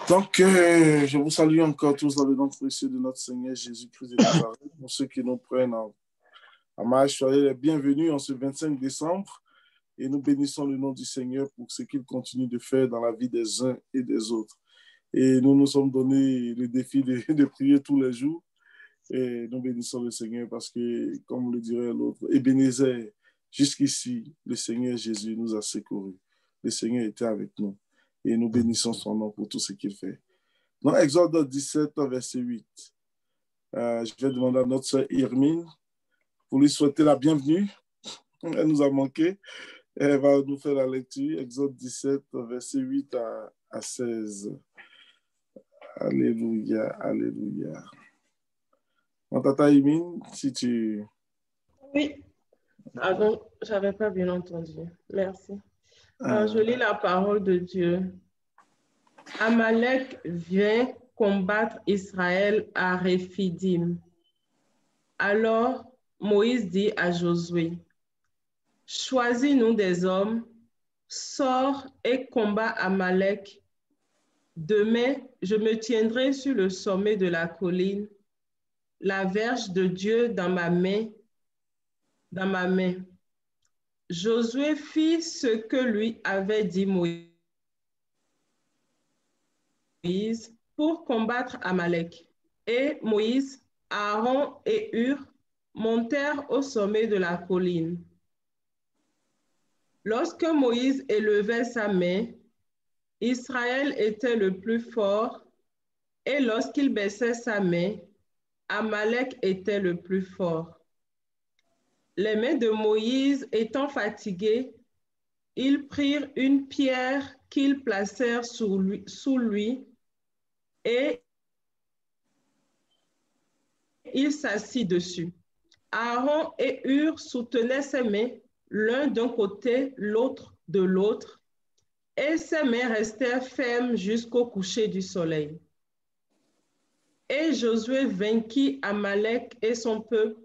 Donc, je vous salue encore tous dans le nom précieux de notre Seigneur Jésus-Christ de Nazareth. Pour ceux qui nous prennent en marche, soyez les bienvenus en ce 25 décembre et nous bénissons le nom du Seigneur pour ce qu'il continue de faire dans la vie des uns et des autres. Et nous nous sommes donné le défi de prier tous les jours et nous bénissons le Seigneur parce que, comme le dirait l'autre, Ebenezer, jusqu'ici, le Seigneur Jésus nous a secourus. Le Seigneur était avec nous. Et nous bénissons son nom pour tout ce qu'il fait. Dans Exode 17, verset 8, je vais demander à notre sœur Irmine pour lui souhaiter la bienvenue. Elle nous a manqué. Elle va nous faire la lecture. Exode 17, verset 8 à 16. Alléluia, alléluia. Mon tata Irmine, si tu... Oui. Pardon, je n'avais pas bien entendu. Merci. Je lis la parole de Dieu. Amalek vient combattre Israël à Réphidim. Alors Moïse dit à Josué, « Choisis-nous des hommes, sors et combat Amalek. Demain, je me tiendrai sur le sommet de la colline, la verge de Dieu dans ma main. Josué fit ce que lui avait dit Moïse pour combattre Amalek. Et Moïse, Aaron et Hur montèrent au sommet de la colline. Lorsque Moïse élevait sa main, Israël était le plus fort, et lorsqu'il baissait sa main, Amalek était le plus fort. Les mains de Moïse étant fatiguées, ils prirent une pierre qu'ils placèrent sous lui et il s'assit dessus. Aaron et Hur soutenaient ses mains, l'un d'un côté, l'autre de l'autre, et ses mains restèrent fermes jusqu'au coucher du soleil. Et Josué vainquit Amalek et son peuple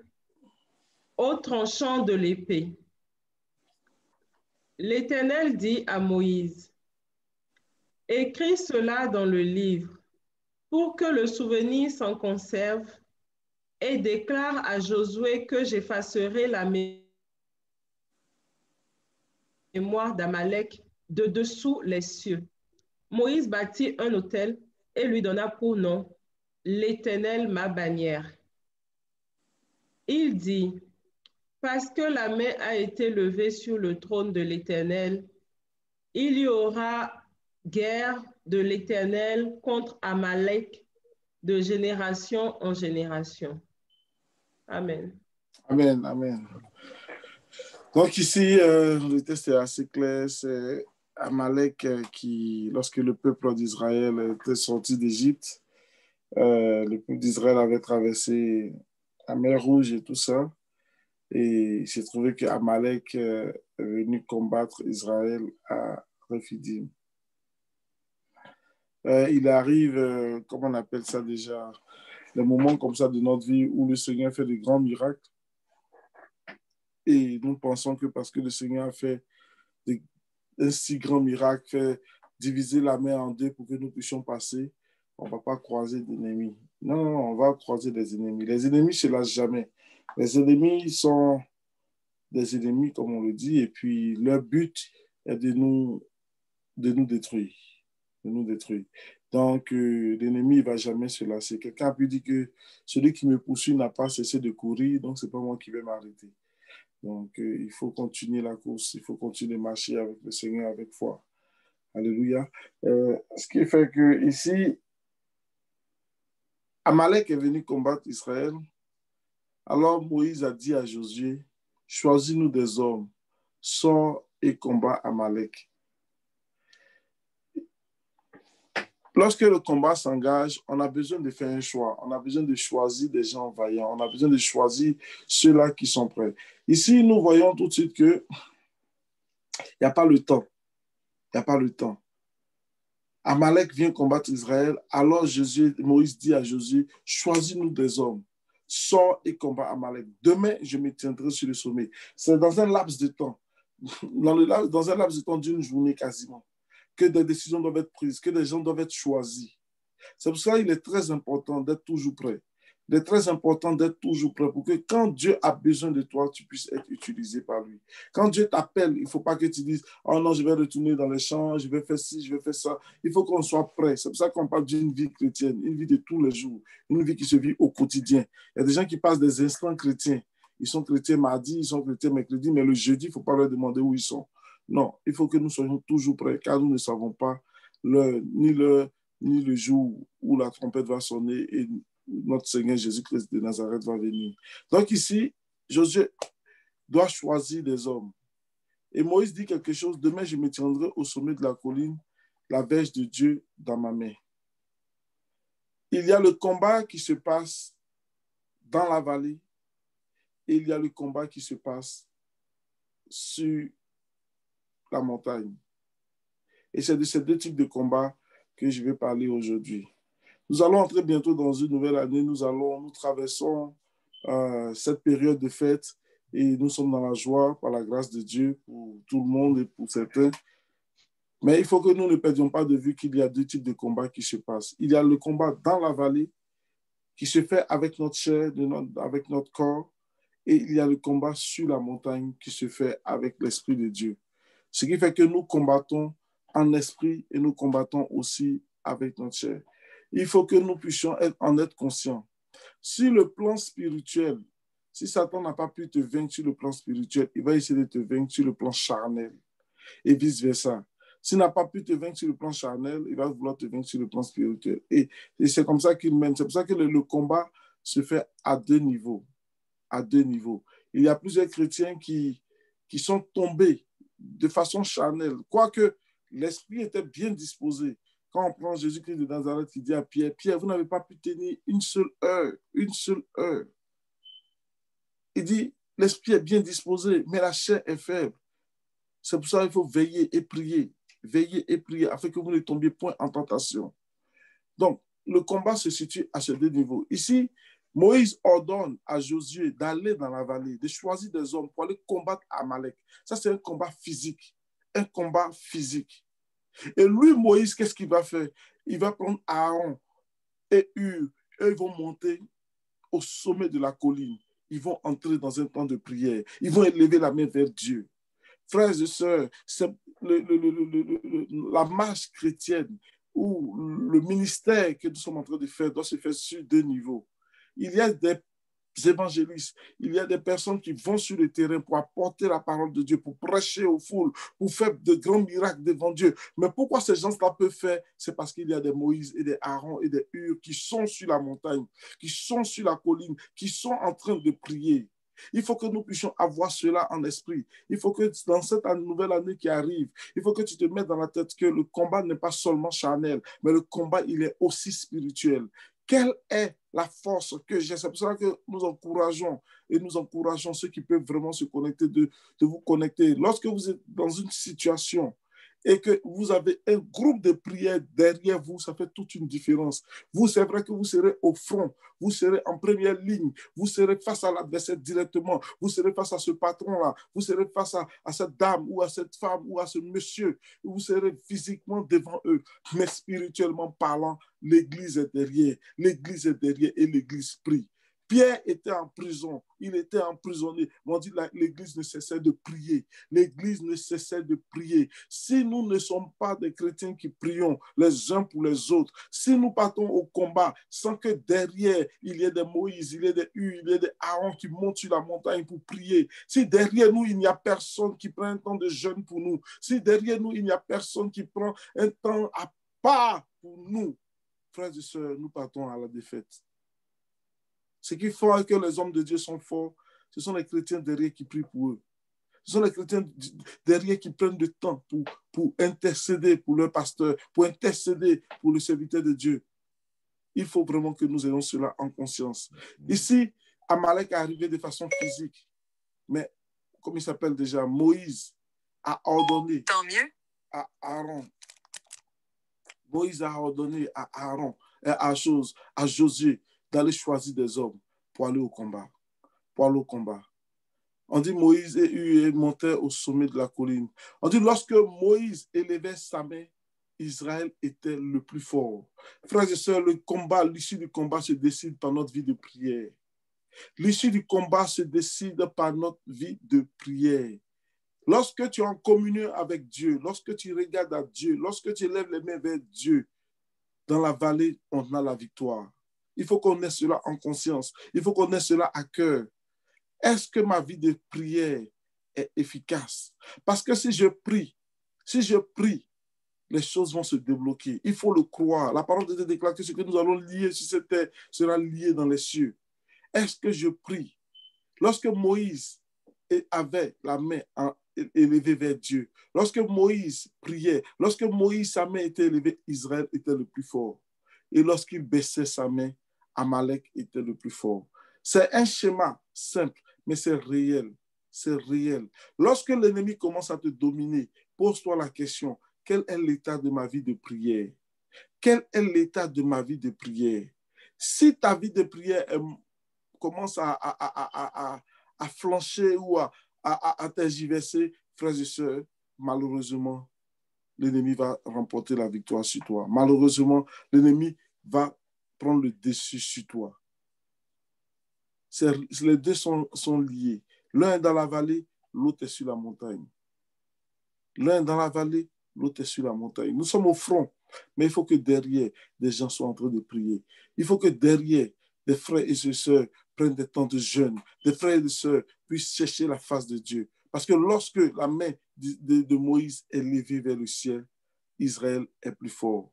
au tranchant de l'épée. L'Éternel dit à Moïse, « Écris cela dans le livre, pour que le souvenir s'en conserve, et déclare à Josué que j'effacerai la mémoire d'Amalek de dessous les cieux. » Moïse bâtit un autel et lui donna pour nom « L'Éternel ma bannière ». Il dit, parce que la main a été levée sur le trône de l'Éternel, il y aura guerre de l'Éternel contre Amalek de génération en génération. Amen. Amen, amen. Donc ici, le texte est assez clair. C'est Amalek qui, lorsque le peuple d'Israël était sorti d'Égypte, le peuple d'Israël avait traversé la mer Rouge et tout ça. Et j'ai trouvé qu'Amalek est venu combattre Israël à Rephidim. Il arrive, comment on appelle ça déjà, des moments comme ça de notre vie où le Seigneur fait de grands miracles. Et nous pensons que parce que le Seigneur a fait un si grand miracle, fait diviser la mer en deux pour que nous puissions passer, on ne va pas croiser d'ennemis. Non, non, non, on va croiser des ennemis. Les ennemis ne se lassent jamais. Les ennemis sont des ennemis, comme on le dit, et puis leur but est de nous détruire. De nous détruire. Donc, l'ennemi ne va jamais se lasser. Quelqu'un a pu dire que celui qui me poursuit n'a pas cessé de courir, donc ce n'est pas moi qui vais m'arrêter. Donc, il faut continuer la course, il faut continuer de marcher avec le Seigneur avec foi. Alléluia. Ce qui fait que ici, Amalek est venu combattre Israël. Alors Moïse a dit à Josué, choisis-nous des hommes, sors et combat Amalek. Lorsque le combat s'engage, on a besoin de faire un choix. On a besoin de choisir des gens vaillants. On a besoin de choisir ceux-là qui sont prêts. Ici, nous voyons tout de suite qu'il n'y a pas le temps. Il n'y a pas le temps. Amalek vient combattre Israël. Alors Moïse dit à Josué, choisis-nous des hommes. Sors et combat Amalek. Demain, je me tiendrai sur le sommet. C'est dans un laps de temps. Dans un laps de temps d'une journée quasiment. que des décisions doivent être prises, que des gens doivent être choisis. C'est pour ça qu'il est très important d'être toujours prêt. Il est très important d'être toujours prêt pour que quand Dieu a besoin de toi, tu puisses être utilisé par lui. Quand Dieu t'appelle, il ne faut pas que tu dises « Oh non, je vais retourner dans les champs, je vais faire ci, je vais faire ça ». Il faut qu'on soit prêt. C'est pour ça qu'on parle d'une vie chrétienne, une vie de tous les jours, une vie qui se vit au quotidien. Il y a des gens qui passent des instants chrétiens. Ils sont chrétiens mardi, ils sont chrétiens mercredi, mais le jeudi, il ne faut pas leur demander où ils sont. Non, il faut que nous soyons toujours prêts, car nous ne savons pas ni le jour où la trompette va sonner et notre Seigneur Jésus-Christ de Nazareth va venir. Donc ici, Josué doit choisir des hommes. Et Moïse dit quelque chose, demain je me tiendrai au sommet de la colline, la verge de Dieu dans ma main. Il y a le combat qui se passe dans la vallée et il y a le combat qui se passe sur la montagne. Et c'est de ces deux types de combats que je vais parler aujourd'hui. Nous allons entrer bientôt dans une nouvelle année. Nous traversons cette période de fête et nous sommes dans la joie par la grâce de Dieu pour tout le monde et pour certains. Mais il faut que nous ne perdions pas de vue qu'il y a deux types de combats qui se passent. Il y a le combat dans la vallée qui se fait avec notre chair, avec notre corps, et il y a le combat sur la montagne qui se fait avec l'Esprit de Dieu. Ce qui fait que nous combattons en esprit et nous combattons aussi avec notre chair. Il faut que nous puissions en être conscients. Sur le plan spirituel, si Satan n'a pas pu te vaincre sur le plan spirituel, il va essayer de te vaincre sur le plan charnel et vice-versa. S'il n'a pas pu te vaincre sur le plan charnel, il va vouloir te vaincre sur le plan spirituel. Et c'est comme ça qu'il mène. C'est pour ça que le combat se fait à deux niveaux. À deux niveaux. Il y a plusieurs chrétiens qui sont tombés de façon charnelle, quoique l'esprit était bien disposé. Quand on prend Jésus-Christ de Nazareth qui dit à Pierre, Pierre, vous n'avez pas pu tenir une seule heure. Il dit, l'esprit est bien disposé, mais la chair est faible. C'est pour ça qu'il faut veiller et prier afin que vous ne tombiez point en tentation. Donc, le combat se situe à ces deux niveaux. Ici, Moïse ordonne à Josué d'aller dans la vallée, de choisir des hommes pour aller combattre Amalek. Ça, c'est un combat physique. Un combat physique. Et lui, Moïse, qu'est-ce qu'il va faire? Il va prendre Aaron et Hur. Et ils vont monter au sommet de la colline. Ils vont entrer dans un temps de prière. Ils vont élever la main vers Dieu. Frères et sœurs, c'est la marche chrétienne ou le ministère que nous sommes en train de faire doit se faire sur deux niveaux. Il y a des évangélistes, il y a des personnes qui vont sur le terrain pour apporter la parole de Dieu, pour prêcher aux foules, pour faire de grands miracles devant Dieu. Mais pourquoi ces gens-là peuvent faire? C'est parce qu'il y a des Moïse et des Aaron et des Hur qui sont sur la montagne, qui sont sur la colline, qui sont en train de prier. Il faut que nous puissions avoir cela en esprit. Il faut que dans cette nouvelle année qui arrive, il faut que tu te mettes dans la tête que le combat n'est pas seulement charnel, mais le combat, il est aussi spirituel. Quelle est la force que j'ai? C'est pour ça que nous encourageons ceux qui peuvent vraiment se connecter, de vous connecter. Lorsque vous êtes dans une situation et que vous avez un groupe de prière derrière vous, ça fait toute une différence. Vous, c'est vrai que vous serez au front, vous serez en première ligne, vous serez face à l'adversaire directement, vous serez face à ce patron-là, vous serez face à cette dame ou à cette femme ou à ce monsieur, vous serez physiquement devant eux, mais spirituellement parlant, l'Église est derrière et l'Église prie. Pierre était en prison, il était emprisonné. On dit que l'Église ne cessait de prier. L'Église ne cessait de prier. Si nous ne sommes pas des chrétiens qui prions les uns pour les autres, si nous partons au combat sans que derrière il y ait des Moïse, il y ait des Hur, il y ait des Aaron qui montent sur la montagne pour prier, si derrière nous il n'y a personne qui prend un temps de jeûne pour nous, si derrière nous il n'y a personne qui prend un temps à part pour nous, frères et sœurs, nous partons à la défaite. Ce qui fait que les hommes de Dieu sont forts, ce sont les chrétiens derrière qui prient pour eux. Ce sont les chrétiens derrière qui prennent du temps pour intercéder pour leur pasteur, pour intercéder pour le serviteur de Dieu. Il faut vraiment que nous ayons cela en conscience. Ici, Amalek est arrivé de façon physique, mais comme il s'appelle déjà, Moïse a ordonné à Aaron. Moïse a ordonné à Aaron, à Josué, d'aller choisir des hommes pour aller au combat. On dit Moïse et Hur montaient au sommet de la colline. On dit lorsque Moïse élevait sa main, Israël était le plus fort. Frères et sœurs, le combat, l'issue du combat se décide par notre vie de prière. L'issue du combat se décide par notre vie de prière. Lorsque tu es en communion avec Dieu, lorsque tu regardes à Dieu, lorsque tu lèves les mains vers Dieu, dans la vallée, on a la victoire. Il faut qu'on ait cela en conscience. Il faut qu'on ait cela à cœur. Est-ce que ma vie de prière est efficace? Parce que si je prie, les choses vont se débloquer. Il faut le croire. La parole de Dieu déclare que ce que nous allons lier sur cette terre sera lié dans les cieux. Est-ce que je prie? Lorsque Moïse avait la main élevée vers Dieu, lorsque Moïse priait, lorsque Moïse, sa main était élevée, Israël était le plus fort. Et lorsqu'il baissait sa main, Amalek était le plus fort. C'est un schéma simple, mais c'est réel. C'est réel. Lorsque l'ennemi commence à te dominer, pose-toi la question, quel est l'état de ma vie de prière? Quel est l'état de ma vie de prière? Si ta vie de prière commence à flancher ou à tergiverser, frères et sœurs, malheureusement, l'ennemi va remporter la victoire sur toi. Malheureusement, l'ennemi va prendre le dessus sur toi. Les deux sont liés. L'un est dans la vallée, l'autre est sur la montagne. L'un est dans la vallée, l'autre est sur la montagne. Nous sommes au front, mais il faut que derrière, des gens soient en train de prier. Il faut que derrière, des frères et des sœurs prennent des temps de jeûne. Des frères et des sœurs puissent chercher la face de Dieu. Parce que lorsque la main de Moïse est levée vers le ciel, Israël est plus fort.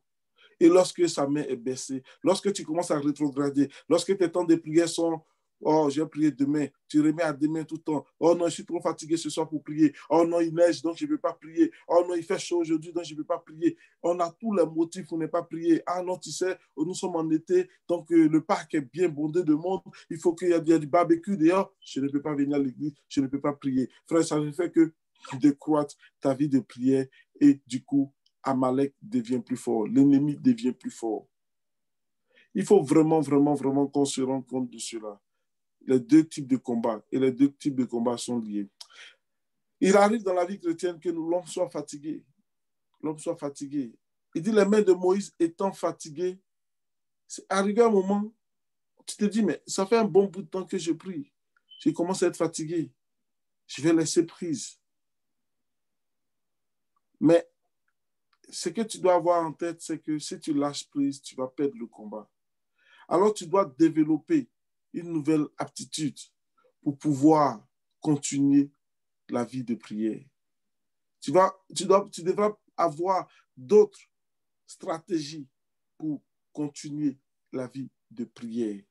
Et lorsque sa main est baissée, lorsque tu commences à rétrograder, lorsque tes temps de prière sont oh, j'ai prié demain, tu remets à demain tout le temps. Oh non, je suis trop fatigué ce soir pour prier. Oh non, il neige, donc je ne peux pas prier. Oh non, il fait chaud aujourd'hui, donc je ne peux pas prier. On a tous les motifs pour ne pas prier. Ah non, tu sais, nous sommes en été, donc le parc est bien bondé de monde. Il faut qu'il y ait du barbecue dehors. Je ne peux pas venir à l'église, je ne peux pas prier. Frère, ça ne fait que décroître ta vie de prière et du coup, Amalek devient plus fort. L'ennemi devient plus fort. Il faut vraiment, vraiment, vraiment qu'on se rende compte de cela. Les deux types de combats et les deux types de combats sont liés. Il arrive dans la vie chrétienne que l'homme soit fatigué. L'homme soit fatigué. Il dit les mains de Moïse étant fatiguées, c'est arrivé un moment, tu te dis, mais ça fait un bon bout de temps que je prie. Je commence à être fatigué. Je vais laisser prise. Mais ce que tu dois avoir en tête, c'est que si tu lâches prise, tu vas perdre le combat. Alors tu dois développer une nouvelle aptitude pour pouvoir continuer la vie de prière. Tu devras avoir d'autres stratégies pour continuer la vie de prière.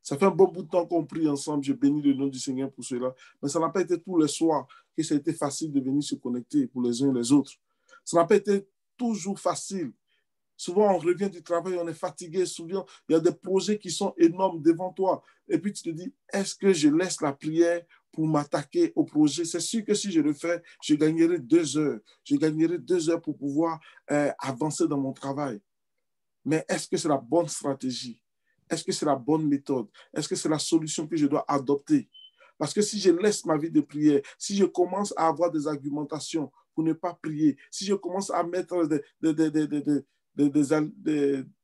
Ça fait un bon bout de temps qu'on prie ensemble. Je bénis le nom du Seigneur pour cela. Mais ça n'a pas été tous les soirs que ça a été facile de venir se connecter pour les uns et les autres. Ça n'a pas été toujours facile. Souvent, on revient du travail, on est fatigué. Souvent, il y a des projets qui sont énormes devant toi. Et puis, tu te dis, est-ce que je laisse la prière pour m'attaquer au projet? C'est sûr que si je le fais, je gagnerai 2 heures. Je gagnerai 2 heures pour pouvoir avancer dans mon travail. Mais est-ce que c'est la bonne stratégie? Est-ce que c'est la bonne méthode? Est-ce que c'est la solution que je dois adopter? Parce que si je laisse ma vie de prière, si je commence à avoir des argumentations pour ne pas prier, si je commence à mettre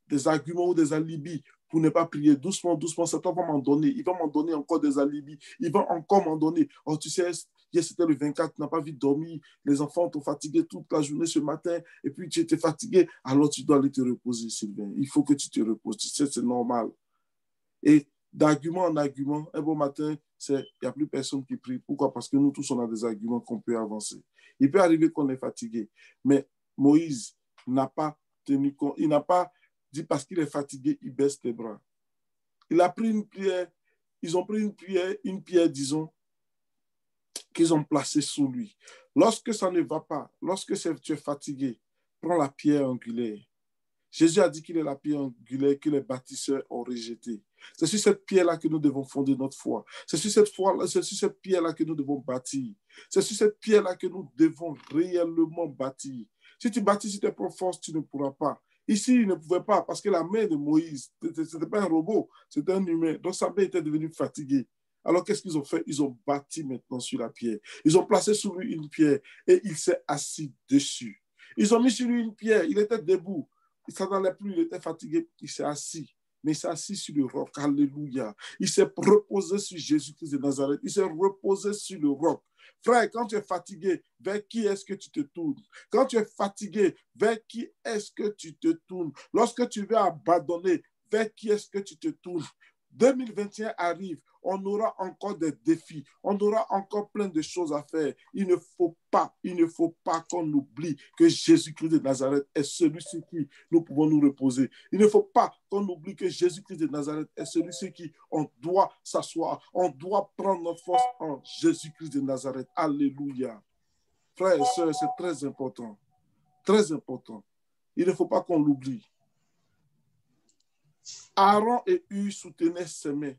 des arguments ou des alibis pour ne pas prier. Doucement, doucement, Satan va m'en donner. Il va m'en donner encore des alibis. Il va encore m'en donner. Oh, tu sais, hier c'était le 24, tu n'as pas vite dormi. Les enfants t'ont fatigué toute la journée ce matin et puis tu étais fatigué. Alors tu dois aller te reposer, Sylvain. Il faut que tu te reposes. Tu sais, c'est normal. Et d'argument en argument, un bon matin, il n'y a plus personne qui prie. Pourquoi? Parce que nous tous, on a des arguments qu'on peut avancer. Il peut arriver qu'on est fatigué. Mais Moïse n'a pas tenu compte. Il n'a pas dit parce qu'il est fatigué, il baisse les bras. Il a pris une pierre. Ils ont pris une pierre, disons, qu'ils ont placée sous lui. Lorsque ça ne va pas, lorsque tu es fatigué, prends la pierre angulaire. Jésus a dit qu'il est la pierre angulaire que les bâtisseurs ont rejetée. C'est sur cette pierre-là que nous devons fonder notre foi. C'est sur cette pierre-là que nous devons bâtir. C'est sur cette pierre-là que nous devons réellement bâtir. Si tu bâtis sur tes propres forces, tu ne pourras pas. Ici, il ne pouvait pas parce que la main de Moïse, ce n'était pas un robot, c'était un humain. Donc sa main était devenue fatiguée. Alors qu'est-ce qu'ils ont fait? Ils ont bâti maintenant sur la pierre. Ils ont placé sur lui une pierre et il s'est assis dessus. Ils ont mis sur lui une pierre. Il était debout. Il ne s'en allait plus. Il était fatigué. Il s'est assis. Mais il s'est assis sur le roc. Alléluia. Il s'est reposé sur Jésus-Christ de Nazareth. Il s'est reposé sur le roc. Frère, quand tu es fatigué, vers qui est-ce que tu te tournes? Quand tu es fatigué, vers qui est-ce que tu te tournes? Lorsque tu veux abandonner, vers qui est-ce que tu te tournes? 2021 arrive, on aura encore des défis, on aura encore plein de choses à faire. Il ne faut pas qu'on oublie que Jésus-Christ de Nazareth est celui sur qui nous pouvons nous reposer. Il ne faut pas qu'on oublie que Jésus-Christ de Nazareth est celui sur qui on doit s'asseoir, on doit prendre notre force en Jésus-Christ de Nazareth. Alléluia. Frères et sœurs, c'est très important. Très important. Il ne faut pas qu'on l'oublie. Aaron et Hur soutenaient ses mains,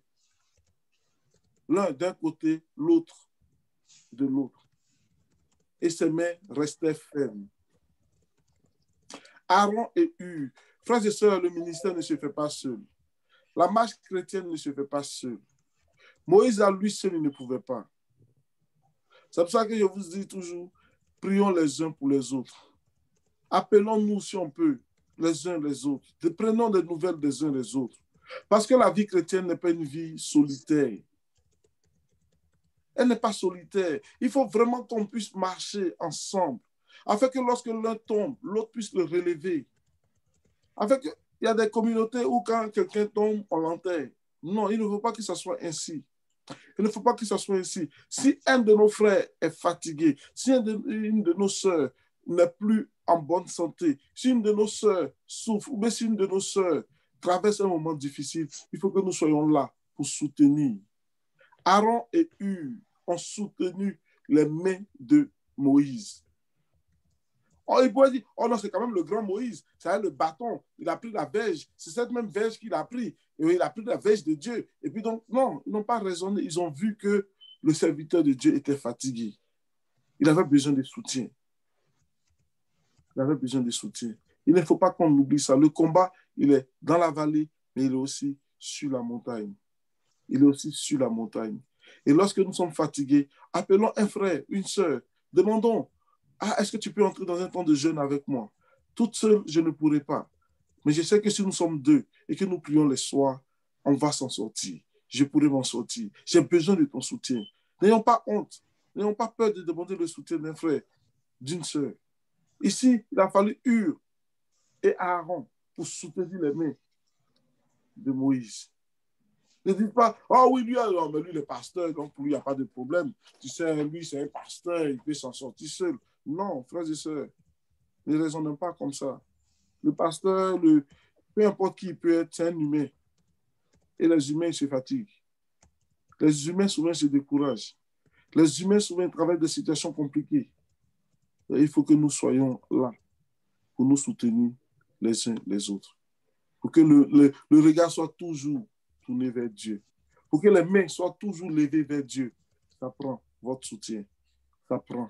l'un d'un côté, l'autre de l'autre. Et ses mains restaient fermes. Aaron et Hur, frères et sœurs, le ministère ne se fait pas seul. La marche chrétienne ne se fait pas seul. Moïse à lui seul, il ne pouvait pas. C'est pour ça que je vous dis toujours, prions les uns pour les autres. Appelons-nous si on peut, les uns les autres. Prenons des nouvelles des uns des autres. Parce que la vie chrétienne n'est pas une vie solitaire. Elle n'est pas solitaire. Il faut vraiment qu'on puisse marcher ensemble, afin que lorsque l'un tombe, l'autre puisse le relever. Afin qu'il y a des communautés où quand quelqu'un tombe, on l'enterre. Non, il ne faut pas que ça soit ainsi. Il ne faut pas que ça soit ainsi. Si un de nos frères est fatigué, si une de nos sœurs n'est plus en bonne santé, si une de nos sœurs souffre, ou bien si une de nos sœurs traverse un moment difficile, il faut que nous soyons là pour soutenir. Aaron et Hur ont soutenu les mains de Moïse. Oh, il pourrait dire, oh non, c'est quand même le grand Moïse, c'est le bâton, il a pris la verge, c'est cette même verge qu'il a pris, et il a pris la verge de Dieu. Et puis donc, non, ils n'ont pas raisonné, ils ont vu que le serviteur de Dieu était fatigué. Il avait besoin de soutien. Il avait besoin de soutien. Il ne faut pas qu'on oublie ça. Le combat, il est dans la vallée, mais il est aussi sur la montagne. Il est aussi sur la montagne. Et lorsque nous sommes fatigués, appelons un frère, une sœur, demandons, est-ce que tu peux entrer dans un temps de jeûne avec moi? Toute seule, je ne pourrai pas. Mais je sais que si nous sommes deux et que nous prions les soirs, on va s'en sortir. Je pourrai m'en sortir. J'ai besoin de ton soutien. N'ayons pas honte. N'ayons pas peur de demander le soutien d'un frère, d'une sœur. Ici, il a fallu Hur et Aaron pour soutenir les mains de Moïse. Ne dites pas, oh oui, lui, alors, mais lui, il est pasteur, donc pour lui, il n'y a pas de problème. Tu sais, lui, c'est un pasteur, il peut s'en sortir seul. Non, frères et sœurs, ne raisonnons pas comme ça. Le pasteur, peu importe qui il peut être, c'est un humain. Et les humains, ils se fatiguent. Les humains, souvent, se découragent. Les humains, souvent, traversent des situations compliquées. Et il faut que nous soyons là pour nous soutenir les uns les autres. Pour que le regard soit toujours tourné vers Dieu. Pour que les mains soient toujours levées vers Dieu. Ça prend votre soutien. Ça prend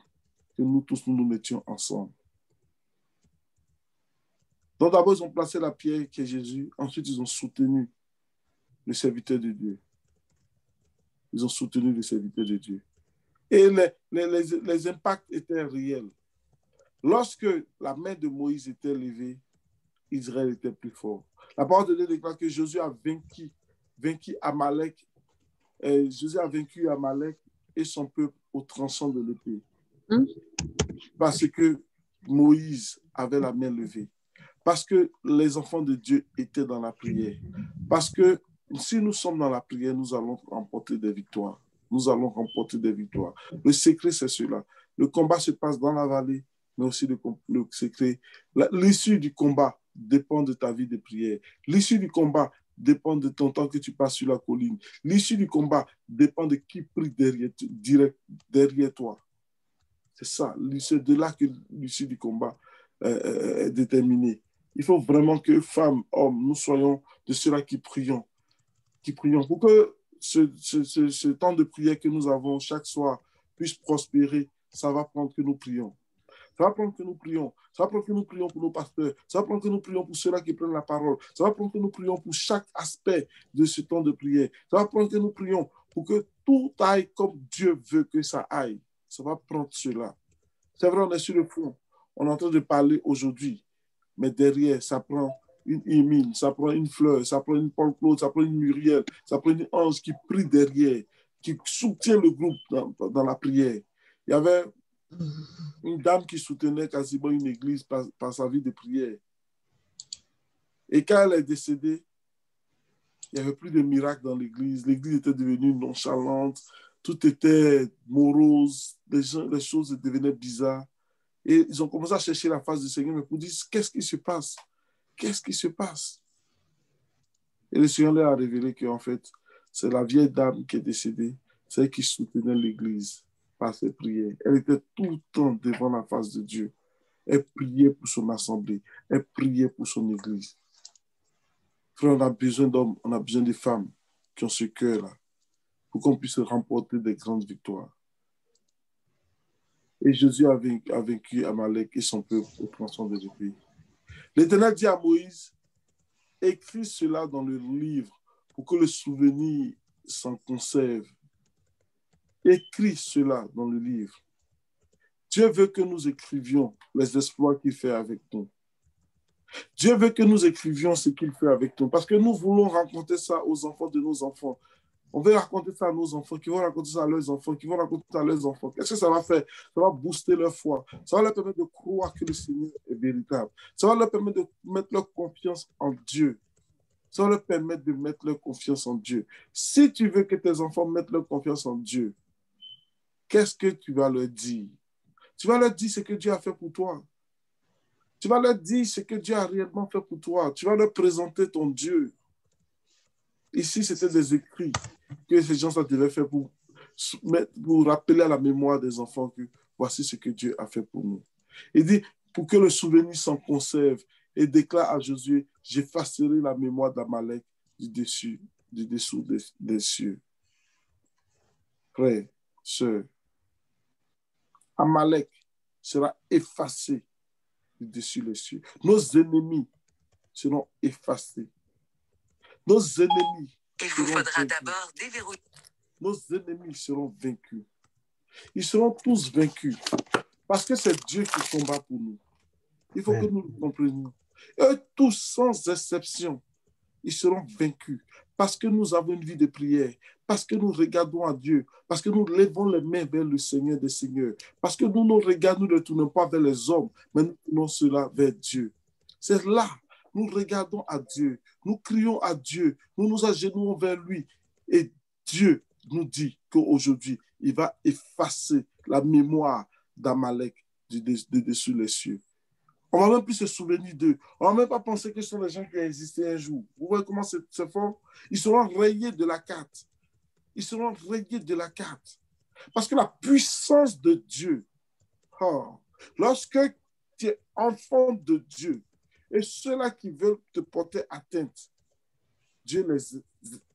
que nous tous nous mettions ensemble. Donc d'abord, ils ont placé la pierre qui est Jésus. Ensuite, ils ont soutenu le serviteur de Dieu. Ils ont soutenu le serviteur de Dieu. Et les impacts étaient réels. Lorsque la main de Moïse était levée, Israël était plus fort. La parole de Dieu déclare que Josué a vaincu Amalek. Josué a vaincu Amalek et son peuple au tranchant de l'épée. Parce que Moïse avait la main levée. Parce que les enfants de Dieu étaient dans la prière. Parce que si nous sommes dans la prière, nous allons remporter des victoires. Nous allons remporter des victoires. Le secret, c'est cela. Le combat se passe dans la vallée, mais aussi le secret. L'issue du combat dépend de ta vie de prière. L'issue du combat dépend de ton temps que tu passes sur la colline. L'issue du combat dépend de qui prie derrière toi. C'est ça. C'est de là que l'issue du combat est déterminée. Il faut vraiment que femmes, hommes, nous soyons de ceux-là qui prions pour que ce temps de prière que nous avons chaque soir puisse prospérer. Ça va prendre que nous prions. Ça va prendre que nous prions. Ça va prendre que nous prions pour nos pasteurs. Ça va prendre que nous prions pour ceux-là qui prennent la parole. Ça va prendre que nous prions pour chaque aspect de ce temps de prière. Ça va prendre que nous prions pour que tout aille comme Dieu veut que ça aille. Ça va prendre cela. C'est vrai, on est sur le front. On est en train de parler aujourd'hui, mais derrière, ça prend une Émile, ça prend une Fleur, ça prend une Paul-Claude, ça prend une Muriel, ça prend une Ange qui prie derrière, qui soutient le groupe dans la prière. Il y avait une dame qui soutenait quasiment une église par sa vie de prière. Et quand elle est décédée, il n'y avait plus de miracles dans l'église. L'église était devenue nonchalante, tout était morose, les choses devenaient bizarres. Et ils ont commencé à chercher la face du Seigneur, mais pour dire, qu'est-ce qui se passe? Qu'est-ce qui se passe? Et le Seigneur leur a révélé qu'en fait, c'est la vieille dame qui est décédée, celle qui soutenait l'église par ses prières. Elle était tout le temps devant la face de Dieu. Elle priait pour son assemblée. Elle priait pour son église. Frère, on a besoin d'hommes, on a besoin de femmes qui ont ce cœur-là pour qu'on puisse remporter des grandes victoires. Et Jésus a vaincu Amalek et son peuple au tronçon de pays. L'Éternel dit à Moïse, écris cela dans le livre pour que le souvenir s'en conserve. Écris cela dans le livre. Dieu veut que nous écrivions les exploits qu'il fait avec nous. Dieu veut que nous écrivions ce qu'il fait avec nous parce que nous voulons raconter ça aux enfants de nos enfants. On veut raconter ça à nos enfants, qui vont raconter ça à leurs enfants, qui vont raconter ça à leurs enfants. Qu'est-ce que ça va faire? Ça va booster leur foi. Ça va leur permettre de croire que le Seigneur est véritable. Ça va leur permettre de mettre leur confiance en Dieu. Ça va leur permettre de mettre leur confiance en Dieu. Si tu veux que tes enfants mettent leur confiance en Dieu, qu'est-ce que tu vas leur dire? Tu vas leur dire ce que Dieu a fait pour toi. Tu vas leur dire ce que Dieu a réellement fait pour toi. Tu vas leur présenter ton Dieu. Ici, c'était des écrits que ces gens devaient faire pour rappeler à la mémoire des enfants que voici ce que Dieu a fait pour nous. Il dit, pour que le souvenir s'en conserve, et déclare à Josué, j'effacerai la mémoire d'Amalek du dessous des cieux. Frères, sœurs, Amalek sera effacé du dessus des cieux. Nos ennemis seront effacés. Nos ennemis. Il vous faudra d'abord déverrouiller. Nos ennemis seront vaincus. Ils seront tous vaincus. Parce que c'est Dieu qui combat pour nous. Il faut que nous le comprenions. Eux tous, sans exception, ils seront vaincus. Parce que nous avons une vie de prière. Parce que nous regardons à Dieu. Parce que nous levons les mains vers le Seigneur des Seigneurs. Parce que nous nous regardons, nous ne tournons pas vers les hommes, mais nous tournons cela vers Dieu. C'est là. Nous regardons à Dieu, nous crions à Dieu, nous nous agenouillons vers lui. Et Dieu nous dit qu'aujourd'hui, il va effacer la mémoire d'Amalek de dessus les cieux. On ne va même plus se souvenir d'eux. On ne va même pas penser que ce sont les gens qui ont existé un jour. Vous voyez comment c'est fort? Ils seront rayés de la carte. Ils seront rayés de la carte. Parce que la puissance de Dieu, lorsque tu es enfant de Dieu, et ceux-là qui veulent te porter atteinte, Dieu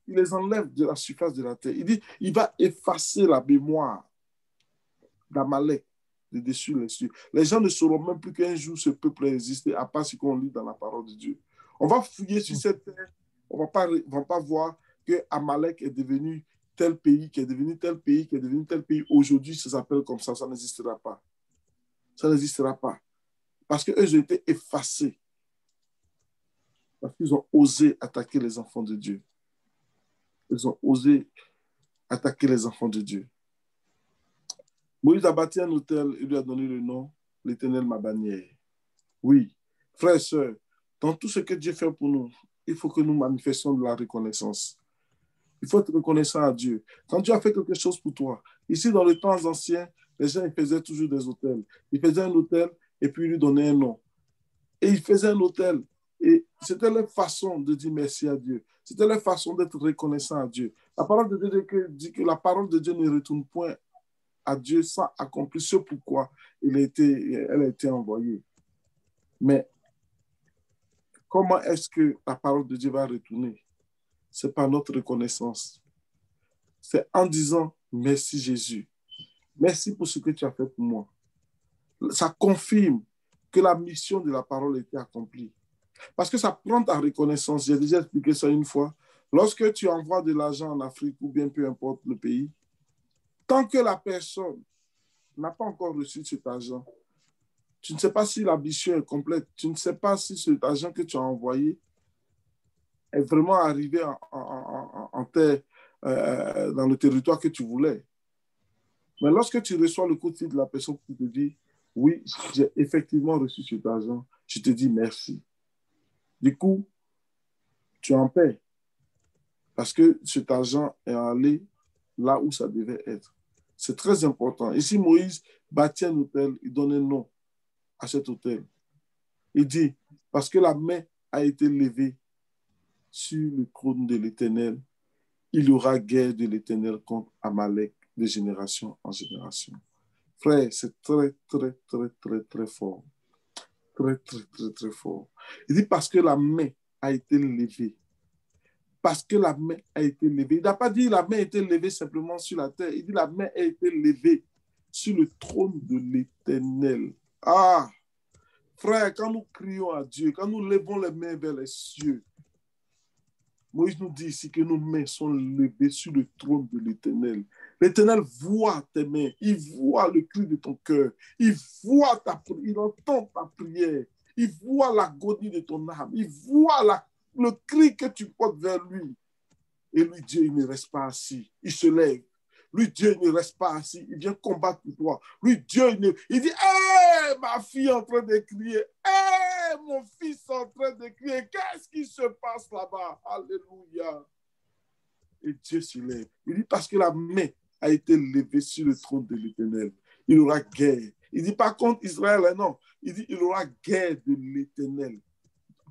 les enlève de la surface de la terre. Il dit, il va effacer la mémoire d'Amalek de dessus les cieux. Les gens ne sauront même plus qu'un jour ce peuple a existé, à part ce qu'on lit dans la parole de Dieu. On va fouiller sur cette terre, on ne va pas voir que Amalek est devenu tel pays, qui est devenu tel pays, qui est devenu tel pays. Aujourd'hui, ça s'appelle comme ça n'existera pas. Ça n'existera pas. Parce qu'eux, ils ont été effacés. Parce qu'ils ont osé attaquer les enfants de Dieu. Ils ont osé attaquer les enfants de Dieu. Moïse a bâti un autel et lui a donné le nom, l'Éternel ma bannière. Oui, frères et sœurs, dans tout ce que Dieu fait pour nous, il faut que nous manifestions de la reconnaissance. Il faut être reconnaissant à Dieu. Quand Dieu a fait quelque chose pour toi, ici dans les temps anciens, les gens ils faisaient toujours des autels. Ils faisaient un autel et puis ils lui donnaient un nom. Et ils faisaient un autel. Et c'était leur façon de dire merci à Dieu. C'était leur façon d'être reconnaissant à Dieu. La parole de Dieu dit que la parole de Dieu ne retourne point à Dieu sans accomplir ce pourquoi elle a été envoyée. Mais comment est-ce que la parole de Dieu va retourner? C'est par notre reconnaissance. C'est en disant merci Jésus. Merci pour ce que tu as fait pour moi. Ça confirme que la mission de la parole a été accomplie. Parce que ça prend ta reconnaissance. J'ai déjà expliqué ça une fois. Lorsque tu envoies de l'argent en Afrique ou bien peu importe le pays, tant que la personne n'a pas encore reçu cet argent, Tu ne sais pas si la mission est complète. Tu ne sais pas si cet agent que tu as envoyé est vraiment arrivé dans le territoire que tu voulais. Mais lorsque tu reçois le coup de fil de la personne qui te dit, oui, j'ai effectivement reçu cet argent, je te dis merci. Du coup, tu es en paix parce que cet argent est allé là où ça devait être. C'est très important. Ici, Moïse bâtit un hôtel, il donne un nom à cet hôtel. Il dit, parce que la main a été levée sur le trône de l'Éternel, il y aura guerre de l'Éternel contre Amalek de génération en génération. Frère, c'est très, très, très, très, très fort. Très, très, très, très fort. Il dit parce que la main a été levée. Parce que la main a été levée. Il n'a pas dit la main a été levée simplement sur la terre. Il dit la main a été levée sur le trône de l'Éternel. Ah, frère, quand nous crions à Dieu, quand nous levons les mains vers les cieux, Moïse nous dit ici que nos mains sont levées sur le trône de l'Éternel. L'Éternel voit tes mains, il voit le cri de ton cœur, il voit il entend ta prière, il voit l'agonie de ton âme, il voit le cri que tu portes vers lui. Et lui, Dieu, il ne reste pas assis, il se lève. Lui, Dieu ne reste pas assis, il vient combattre pour toi. Lui, Dieu, il dit, hé, ma fille est en train de crier, hé, mon fils est en train de crier, qu'est-ce qui se passe là-bas? Alléluia. Et Dieu se lève. Il dit, parce que la main a été levée sur le trône de l'Éternel, il y aura guerre. Il dit, par contre, Israël, non. Il dit, il y aura guerre de l'Éternel.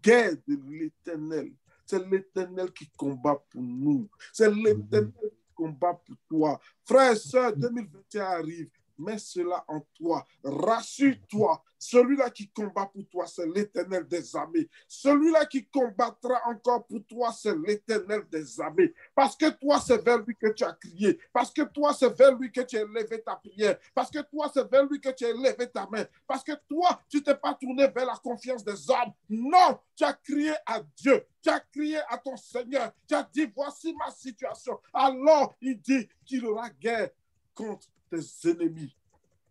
Guerre de l'Éternel. C'est l'Éternel qui combat pour nous. C'est l'Éternel qui combat pour toi. Frère, sœur, 2021 arrive. Mets cela en toi. Rassure-toi. Celui-là qui combat pour toi, c'est l'Éternel des armées. Celui-là qui combattra encore pour toi, c'est l'Éternel des armées. Parce que toi, c'est vers lui que tu as crié. Parce que toi, c'est vers lui que tu as élevé ta prière. Parce que toi, c'est vers lui que tu as élevé ta main. Parce que toi, tu ne t'es pas tourné vers la confiance des hommes. Non, tu as crié à Dieu. Tu as crié à ton Seigneur. Tu as dit, voici ma situation. Alors, il dit qu'il aura guerre contre tes ennemis.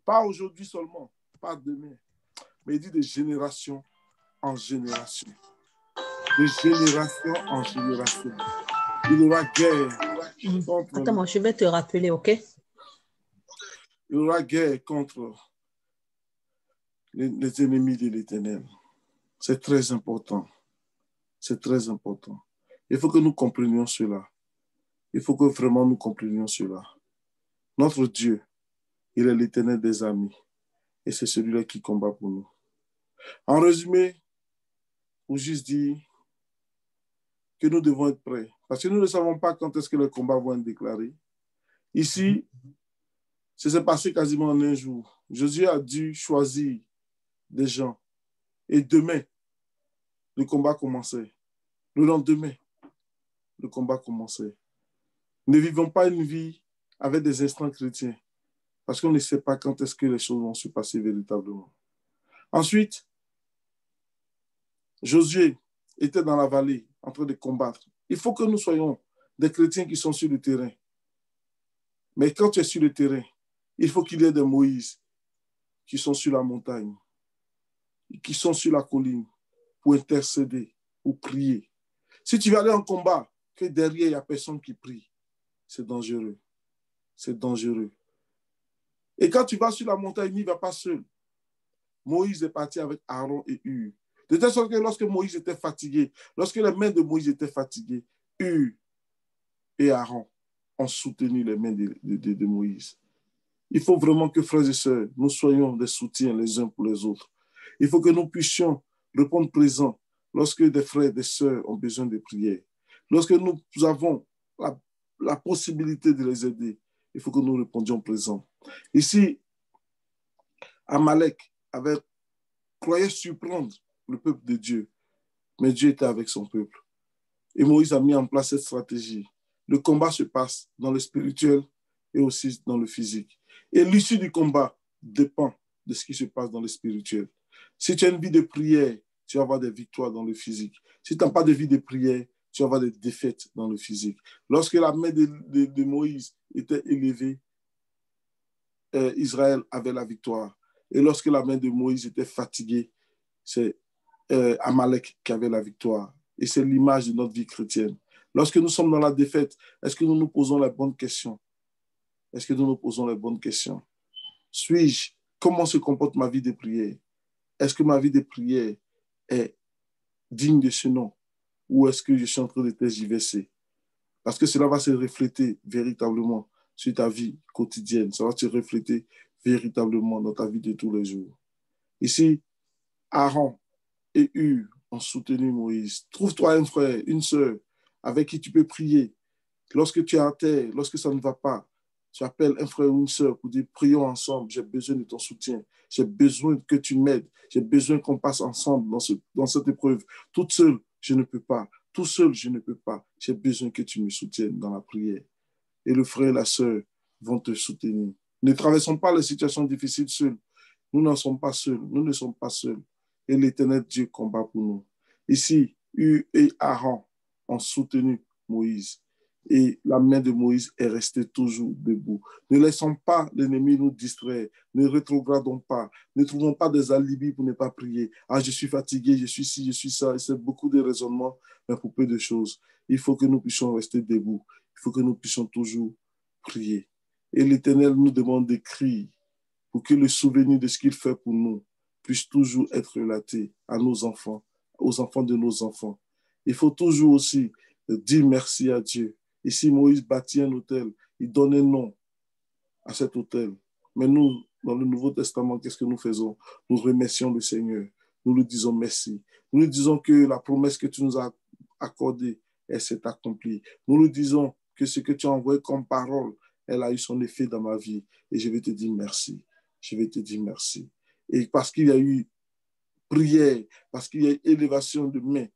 Pas aujourd'hui seulement, pas demain. Mais il dit de génération en génération. De génération en génération. Il y aura guerre. Attends, je vais te rappeler, ok? Il y aura guerre contre les ennemis de l'Éternel. C'est très important. C'est très important. Il faut que nous comprenions cela. Il faut que vraiment nous comprenions cela. Notre Dieu, il est l'Éternel des armées. Et c'est celui-là qui combat pour nous. En résumé, pour juste dire que nous devons être prêts. Parce que nous ne savons pas quand est-ce que les combats vont être déclarés. Ici, ça s'est passé quasiment en un jour. Josué a dû choisir des gens. Et demain, le combat commençait. Le lendemain, le combat commençait. Ne vivons pas une vie avec des instants chrétiens. Parce qu'on ne sait pas quand est-ce que les choses vont se passer véritablement. Ensuite, Josué était dans la vallée en train de combattre. Il faut que nous soyons des chrétiens qui sont sur le terrain. Mais quand tu es sur le terrain, il faut qu'il y ait des Moïse qui sont sur la montagne, qui sont sur la colline pour intercéder, pour prier. Si tu vas aller en combat, que derrière, il n'y a personne qui prie, c'est dangereux. C'est dangereux. Et quand tu vas sur la montagne, il ne va pas seul. Moïse est parti avec Aaron et Hur. De telle sorte que lorsque Moïse était fatigué, lorsque les mains de Moïse étaient fatiguées, Hur et Aaron ont soutenu les mains de Moïse. Il faut vraiment que, frères et sœurs, nous soyons des soutiens les uns pour les autres. Il faut que nous puissions répondre présent lorsque des frères et des sœurs ont besoin de prière. Lorsque nous avons la possibilité de les aider, il faut que nous répondions présent. Ici, Amalek croyait surprendre le peuple de Dieu, mais Dieu était avec son peuple. Et Moïse a mis en place cette stratégie. Le combat se passe dans le spirituel et aussi dans le physique. Et l'issue du combat dépend de ce qui se passe dans le spirituel. Si tu as une vie de prière, tu vas avoir des victoires dans le physique. Si tu n'as pas de vie de prière, tu vas avoir des défaites dans le physique. Lorsque la main de Moïse était élevée, Israël avait la victoire. Et lorsque la main de Moïse était fatiguée, c'est Amalek qui avait la victoire. Et c'est l'image de notre vie chrétienne. Lorsque nous sommes dans la défaite, est-ce que nous nous posons les bonnes questions? Est-ce que nous nous posons les bonnes questions? Comment se comporte ma vie de prière? Est-ce que ma vie de prière est digne de ce nom? Ou est-ce que je suis en train de tergiverser? Parce que cela va se refléter véritablement sur ta vie quotidienne. Ça va se refléter véritablement dans ta vie de tous les jours. Ici, Aaron et Hur ont soutenu Moïse. Trouve-toi un frère, une sœur avec qui tu peux prier. Lorsque tu es à terre, lorsque ça ne va pas, tu appelles un frère ou une sœur pour dire prions ensemble, j'ai besoin de ton soutien, j'ai besoin que tu m'aides, j'ai besoin qu'on passe ensemble dans cette épreuve. Toute seule, je ne peux pas. Tout seul, je ne peux pas. J'ai besoin que tu me soutiennes dans la prière. Et le frère et la sœur vont te soutenir. Ne traversons pas les situations difficiles seuls. Nous n'en sommes pas seuls. Nous ne sommes pas seuls. Et l'Éternel Dieu combat pour nous. Ici, Hur et Aaron ont soutenu Moïse. Et la main de Moïse est restée toujours debout. Ne laissons pas l'ennemi nous distraire. Ne rétrogradons pas. Ne trouvons pas des alibis pour ne pas prier. Ah, je suis fatigué, je suis ci, je suis ça. Et c'est beaucoup de raisonnements, mais pour peu de choses. Il faut que nous puissions rester debout. Il faut que nous puissions toujours prier. Et l'Éternel nous demande de crier pour que le souvenir de ce qu'il fait pour nous puisse toujours être relaté à nos enfants, aux enfants de nos enfants. Il faut toujours aussi dire merci à Dieu. Ici, Moïse bâtit un autel, il donne un nom à cet autel. Mais nous, dans le Nouveau Testament, qu'est-ce que nous faisons? Nous remercions le Seigneur. Nous lui disons merci. Nous lui disons que la promesse que tu nous as accordée, elle s'est accomplie. Nous lui disons que ce que tu as envoyé comme parole, elle a eu son effet dans ma vie. Et je vais te dire merci. Je vais te dire merci. Et parce qu'il y a eu prière, parce qu'il y a eu élévation de main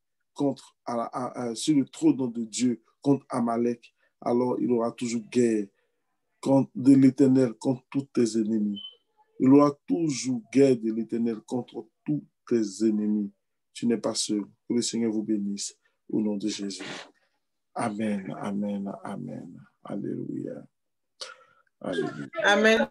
sur le trône de Dieu contre Amalek, alors il aura toujours guerre de l'Éternel contre tous tes ennemis. Il aura toujours guerre de l'Éternel contre tous tes ennemis. Tu n'es pas seul. Que le Seigneur vous bénisse au nom de Jésus. Amen, amen, amen. Alléluia. Alléluia. Amen.